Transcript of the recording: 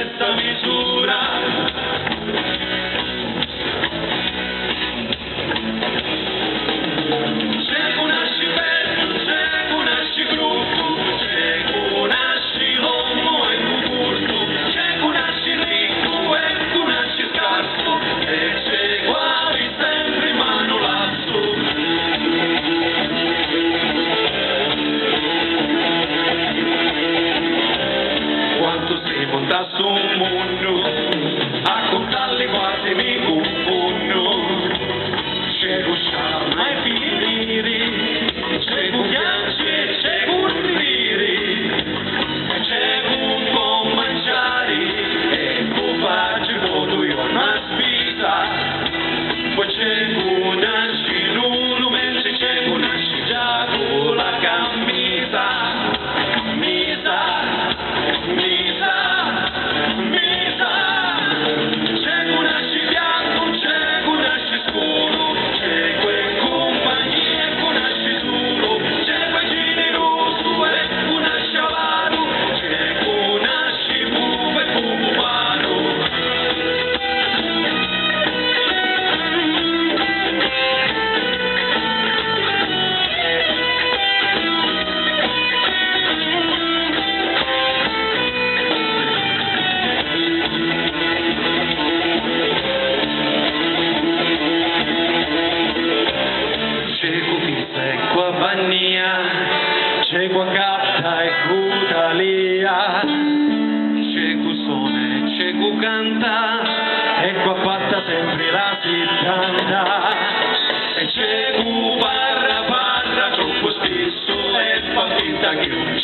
questa misura. C'è un nasci bello, c'è un nasci gruppo, c'è un nasci l'uomo e un curto, c'è un nasci ricco e un nasci scarso, e c'è guari sempre in mano lasso. Quanto si monta su un mondo, a contarli quasi mi confondo. C'è usciamo mai finire, c'è un piace, c'è un ridere, c'è un buon mangiare, e un faccio voto io una spita. Poi c'è un nasci l'uno, mentre c'è un nasci già con la camisa, camisa. C'è qua gatta e cutalia, c'è cu suona, c'è cu canta, e qua fatta sempre la sittanta, e c'è cu parra troppo spesso e fa finta che